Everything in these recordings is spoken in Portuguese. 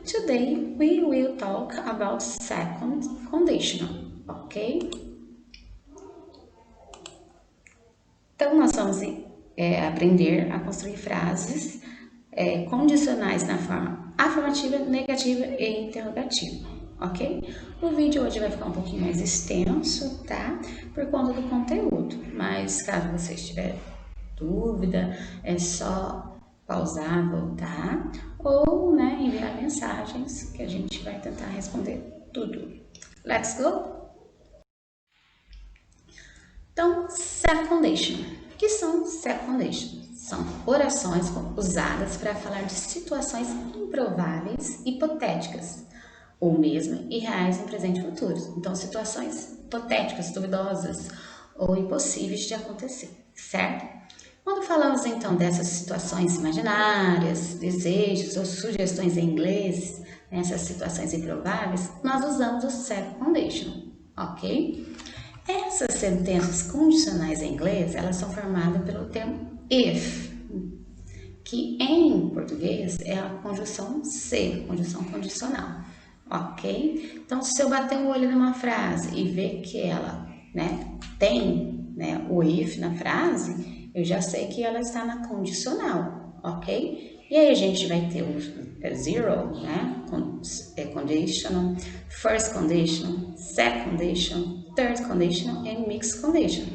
Today we will talk about second conditional, ok? Então, nós vamos aprender a construir frases condicionais na forma afirmativa, negativa e interrogativa, ok? O vídeo hoje vai ficar um pouquinho mais extenso, tá? Por conta do conteúdo, mas caso você tiver dúvida, é só pausar, voltar ou enviar mensagens que a gente vai tentar responder tudo. Let's go? Então, secondation. O que são secondation? São orações usadas para falar de situações improváveis, hipotéticas, ou mesmo irreais em presente e futuro. Então, situações hipotéticas, duvidosas ou impossíveis de acontecer, certo? Quando falamos então dessas situações imaginárias, desejos ou sugestões em inglês, nessas situações improváveis, nós usamos o secondation, ok? Essas sentenças condicionais em inglês, elas são formadas pelo termo if, que em português é a conjunção ser, conjunção condicional, ok? Então, se eu bater o olho numa frase e ver que ela tem o if na frase, eu já sei que ela está na condicional, ok? E aí a gente vai ter o zero, conditional, first conditional, second conditional, third conditional e mixed conditional,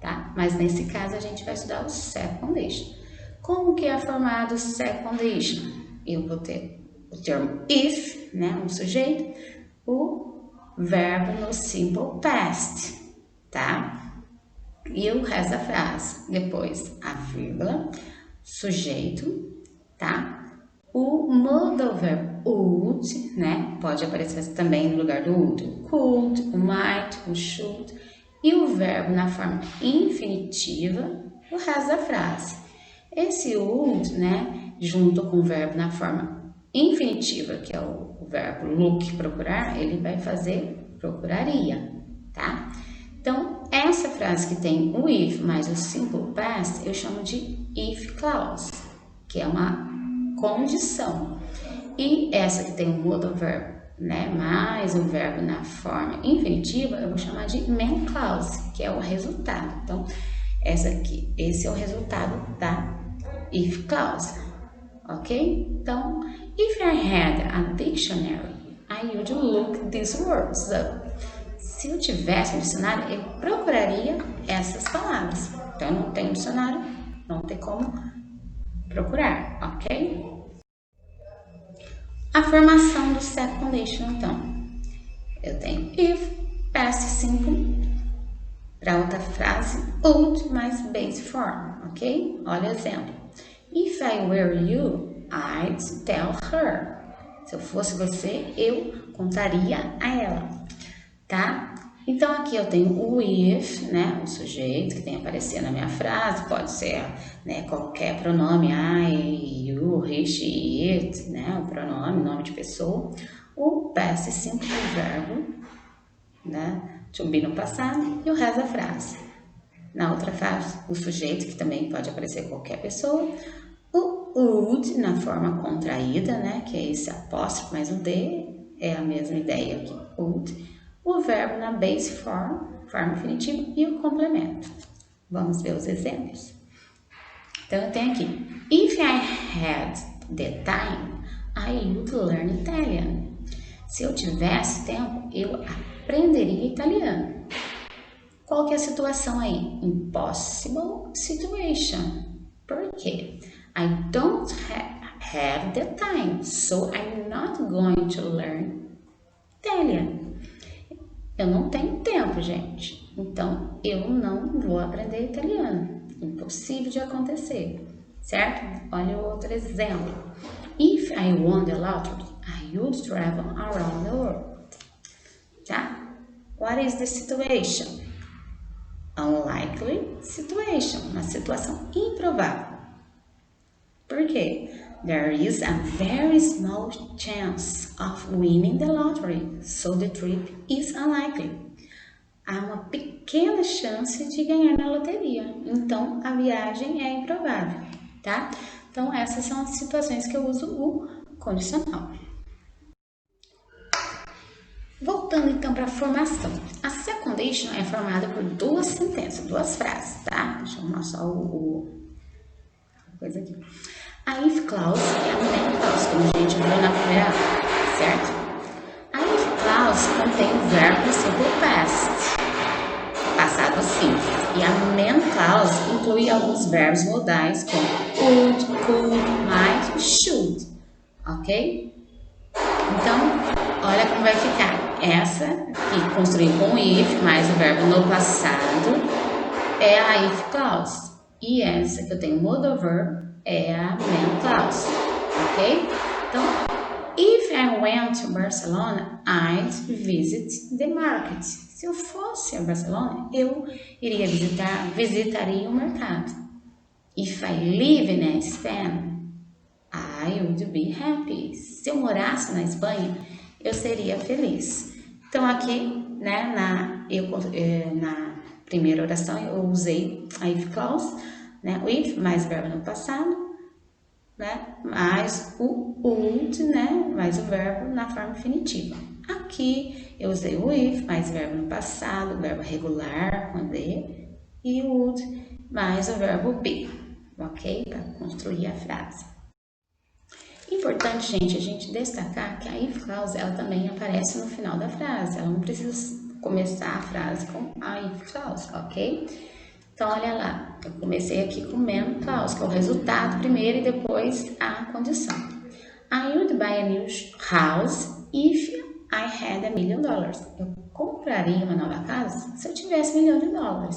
tá? Mas nesse caso a gente vai estudar o second conditional. Como que é formado o second conditional? Eu vou ter o termo if, um sujeito, o verbo no simple past, tá? E o resto da frase, depois a vírgula, sujeito, tá? O modal verb would, pode aparecer também no lugar do would, o could, o might, o should, e o verbo na forma infinitiva, o resto da frase. Esse would, junto com o verbo na forma infinitiva, que é o verbo look, procurar, ele vai fazer procuraria, tá? Então, essa frase que tem o if mais o simple past, eu chamo de if clause, que é uma condição. E essa que tem o modal verb, mais um verbo na forma infinitiva, eu vou chamar de main clause, que é o resultado. Então, esse é o resultado da if clause, ok? Então, if I had a dictionary, I would look these words up. Se eu tivesse um dicionário, eu procuraria essas palavras. Então, eu não tenho um dicionário, não tem como procurar, ok? A formação do second conditional, então. Eu tenho if, past simple, para outra frase, would mais base form, ok? Olha o exemplo. If I were you, I'd tell her. Se eu fosse você, eu contaria a ela, tá? Então, aqui eu tenho o if, o sujeito que tem aparecido na minha frase, pode ser, qualquer pronome, I, you, he, she, it, o pronome, nome de pessoa. O past simple, o verbo, to be no passado, e o resto da frase. Na outra frase, o sujeito, que também pode aparecer qualquer pessoa. O would, na forma contraída, que é esse apóstrofo mais o D, é a mesma ideia aqui, would. O verbo na base form, forma infinitiva, e o complemento. Vamos ver os exemplos. Então, eu tenho aqui, if I had the time, I would learn Italian. Se eu tivesse tempo, eu aprenderia italiano. Qual que é a situação aí? Impossible situation. Por quê? I don't have the time, so I'm not going to learn Italian. Eu não tenho tempo, gente. Então, eu não vou aprender italiano. Impossível de acontecer, certo? Olha o outro exemplo. If I won the lottery, I would travel around the world. Tá? What is the situation? Unlikely situation. Uma situação improvável. Por quê? There is a very small chance of winning the lottery, so the trip is unlikely. Há uma pequena chance de ganhar na loteria, então a viagem é improvável, tá? Então essas são as situações que eu uso o condicional. Voltando então para a formação. A secondation é formada por duas sentenças, duas frases, tá? Deixa eu arrumar só coisa aqui. A if clause é a main clause, como a gente viu na primeira aula, certo? A if clause contém o verbo simple past, passado simples. E a main clause inclui alguns verbos modais como would, could, might e should, ok? Então, olha como vai ficar. Essa que construí com if mais o verbo no passado é a if clause. E essa que eu tenho modal verb é a main clause, ok? Então, if I went to Barcelona, I'd visit the market. Se eu fosse a Barcelona, eu iria visitaria o mercado. If I live in Spain, I would be happy. Se eu morasse na Espanha, eu seria feliz. Então, aqui, né, na primeira oração, eu usei a if clause, né, o if mais verbo no passado, né, mais o would, né, mais o verbo na forma infinitiva. Aqui, eu usei o if mais verbo no passado, verbo regular, com D, e o would mais o verbo be, ok? Para construir a frase. Importante, gente, a gente destacar que a if clause, ela também aparece no final da frase. Ela não precisa começar a frase com a if clause, ok? Então, olha lá. Eu comecei aqui com main clause, que é o resultado primeiro e depois a condição. I would buy a new house if I had $1 million. Eu compraria uma nova casa se eu tivesse $1 milhão.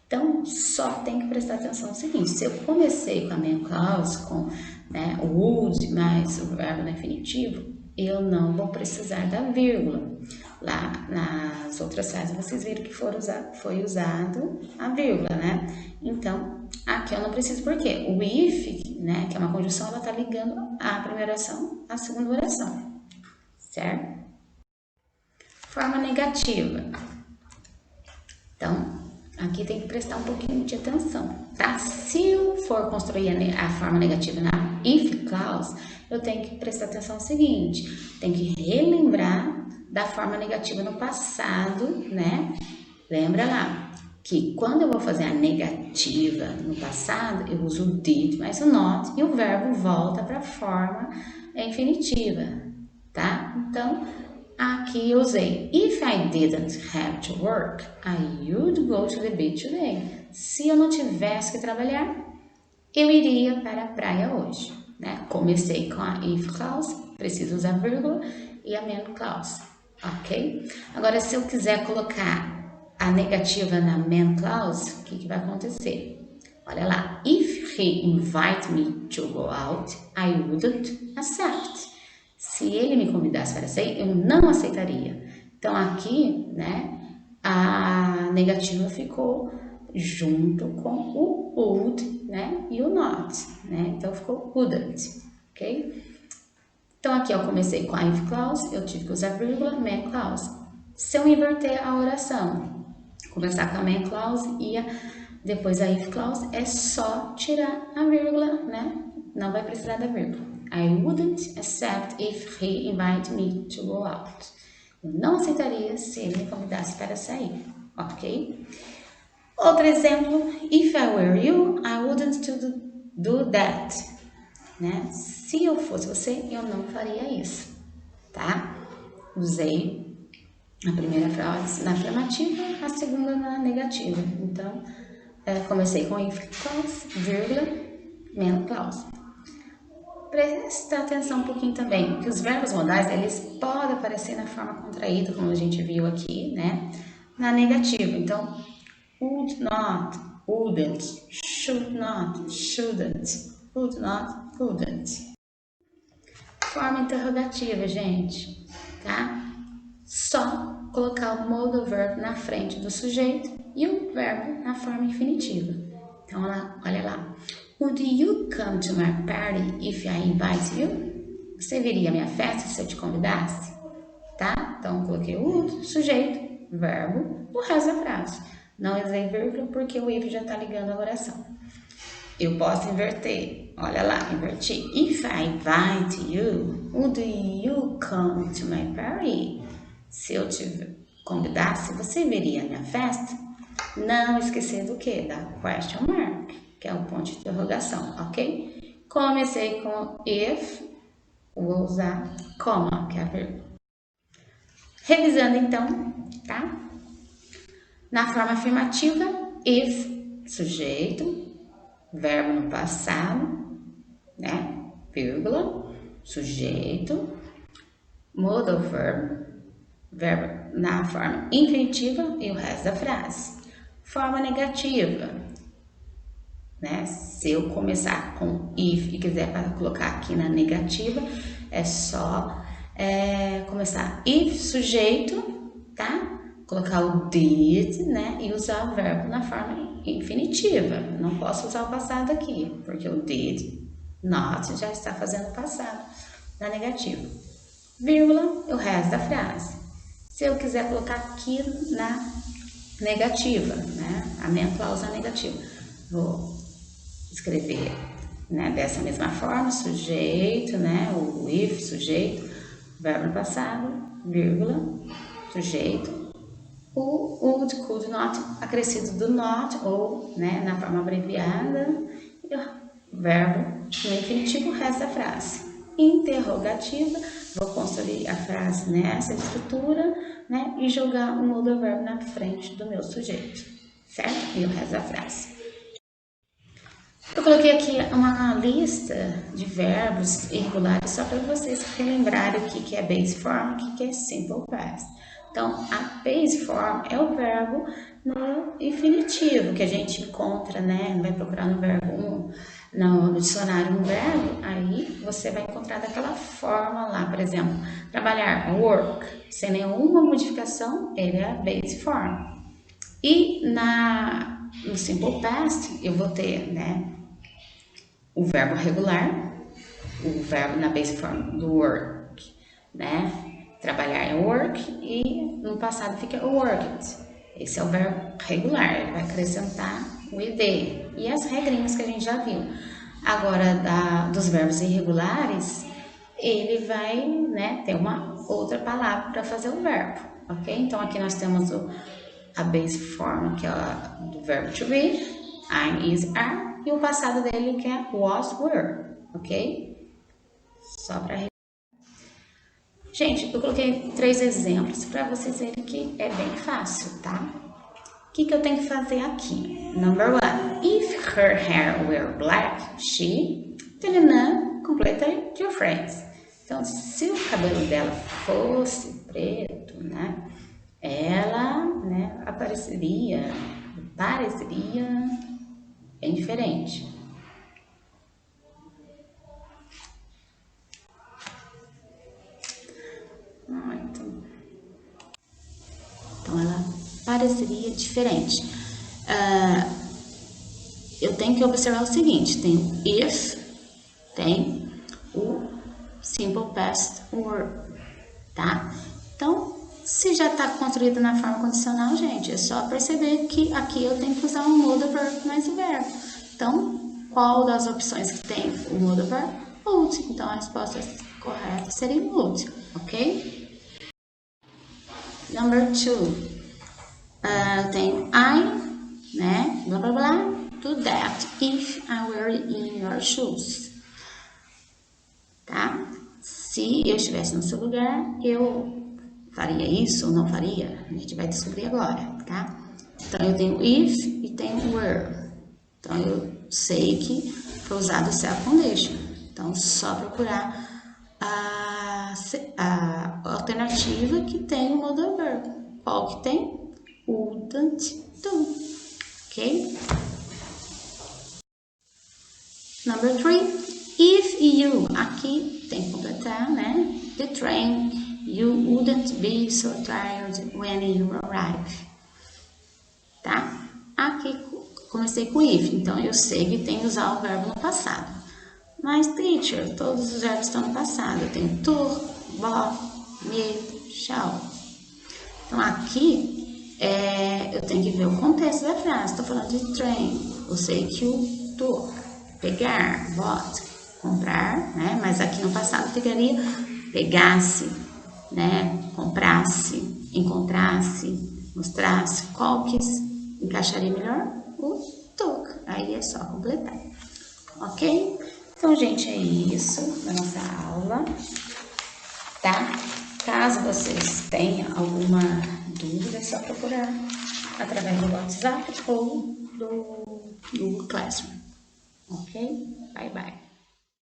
Então, só tem que prestar atenção no seguinte, se eu comecei com a main clause, com, né, o would mais o verbo no infinitivo, eu não vou precisar da vírgula. Lá nas outras frases vocês viram que foi usado a vírgula, né? Então, aqui eu não preciso, por quê? O if, né, que é uma conjunção, ela está ligando a primeira oração à segunda oração, certo? Forma negativa. Então, aqui tem que prestar um pouquinho de atenção, tá? Se eu for construir a forma negativa na if clause, eu tenho que prestar atenção no seguinte, tem que relembrar da forma negativa no passado, né? Lembra lá que quando eu vou fazer a negativa no passado, eu uso o did mais o not e o verbo volta para a forma infinitiva, tá? Então, aqui eu usei, if I didn't have to work, I would go to the beach today. Se eu não tivesse que trabalhar, eu iria para a praia hoje, né? Comecei com a if clause, preciso usar vírgula, e a main clause, ok? Agora, se eu quiser colocar a negativa na main clause, o que vai acontecer? Olha lá, if he invite me to go out, I wouldn't accept. Se ele me convidasse para sair, eu não aceitaria. Então, aqui, né, a negativa ficou junto com o would, né, e o not, né? Então, ficou wouldn't, ok? Então, aqui eu comecei com a if clause, eu tive que usar vírgula, main clause. Se eu inverter a oração, começar com a main clause e depois a if clause, é só tirar a vírgula, né? Não vai precisar da vírgula. I wouldn't accept if he invited me to go out. Eu não aceitaria se ele me convidasse para sair, ok? Outro exemplo, if I were you, I wouldn't do that. Né? Se eu fosse você, eu não faria isso, tá? Usei a primeira frase na afirmativa, a segunda na negativa. Então, comecei com if clause, vírgula, main clause. Presta atenção um pouquinho também, que os verbos modais, eles podem aparecer na forma contraída, como a gente viu aqui, né? Na negativa. Então, would not, wouldn't, should not, shouldn't, would not, wouldn't. Forma interrogativa, gente, tá? Só colocar o modal verb na frente do sujeito e o verbo na forma infinitiva. Então, olha lá. Would you come to my party if I invite you? Você viria à minha festa se eu te convidasse? Tá? Então, coloquei o would, sujeito, verbo, o resto da frase. Não usei vírgula porque o if já está ligando a oração. Eu posso inverter Olha lá, inverti. If I invite you, would you come to my party? Se eu te convidasse, você viria à minha festa? Não esquecer do que? Da question mark, que é o ponto de interrogação, ok? Comecei com if, vou usar comma, que é a vírgula. Revisando então, tá? Na forma afirmativa, if, sujeito, verbo no passado, né? Vírgula, sujeito, modal verb, verbo na forma infinitiva e o resto da frase. Forma negativa, né? Se eu começar com if e quiser colocar aqui na negativa, é só começar if, sujeito, tá? Colocar o did, né? E usar o verbo na forma infinitiva. Não posso usar o passado aqui, porque o did not já está fazendo o passado na negativa. Vírgula, o resto da frase. Se eu quiser colocar aqui na negativa, né? A minha cláusula negativa. Vou escrever, né? Dessa mesma forma, sujeito, né? O if, sujeito, verbo no passado, vírgula, sujeito. O would, could not, acrescido do not, ou, né? Na forma abreviada, e o verbo no infinitivo, o resto da frase. Interrogativa, vou construir a frase nessa estrutura, né, e jogar um modal verbo na frente do meu sujeito, certo? E o resto da frase. Eu coloquei aqui uma lista de verbos irregulares só para vocês relembrarem o que é base form e o que é simple past. Então, a base form é o verbo no infinitivo, que a gente encontra, né? Vai procurar no verbo no dicionário um verbo, aí você vai encontrar daquela forma lá, por exemplo, trabalhar, work, sem nenhuma modificação, ele é a base form. E no simple past, eu vou ter, né, o verbo regular, o verbo na base form do work, né? Trabalhar é work e no passado fica worked. Esse é o verbo regular, ele vai acrescentar o ed e as regrinhas que a gente já viu. Agora, dos verbos irregulares, ele vai, né, ter uma outra palavra para fazer o verbo, ok? Então, aqui nós temos a base form, que é do verbo to be, I'm, is, are, e o passado dele que é was, were, ok? Só para gente, eu coloquei 3 exemplos para vocês verem que é bem fácil, tá? O que eu tenho que fazer aqui? Number 1. If her hair were black, she... completely different. Então, se o cabelo dela fosse preto, né? Ela, né, pareceria bem diferente. Então, ela pareceria diferente. Eu tenho que observar o seguinte, tem if, tem o simple past word, tá? Então, se já está construído na forma condicional, gente, é só perceber que aqui eu tenho que usar um modal verb mais o verbo. Então, qual das opções que tem o modal verb? Would. Então, a resposta correta seria would, ok? Number 2. Tem I, né, blá blá blá, do that if I were in your shoes, tá? Se eu estivesse no seu lugar, eu faria isso ou não faria? A gente vai descobrir agora, tá? Então, eu tenho if e tenho were. Então, eu sei que foi usado o self condition. Então, só procurar a alternativa que tem o modal verb. Qual que tem? Wouldn't do. Ok? Number 3. If you, aqui tem que completar, né? The train, you wouldn't be so tired when you arrive. Tá? Aqui comecei com if, então eu sei que tem que usar o verbo no passado. Mas, teacher, todos os verbos estão no passado. Eu tenho tour, bought, meet, shall. Então, aqui eu tenho que ver o contexto da frase. Estou falando de train. Eu sei que o tour pegar, bought, comprar, né? Mas aqui no passado ficaria pegasse, né? Comprasse, encontrasse, mostrasse. Qual que encaixaria melhor? O took. Aí é só completar, ok? Então, gente, é isso da nossa aula, tá? Caso vocês tenham alguma dúvida, é só procurar através do WhatsApp ou do Google Classroom, ok? Bye, bye.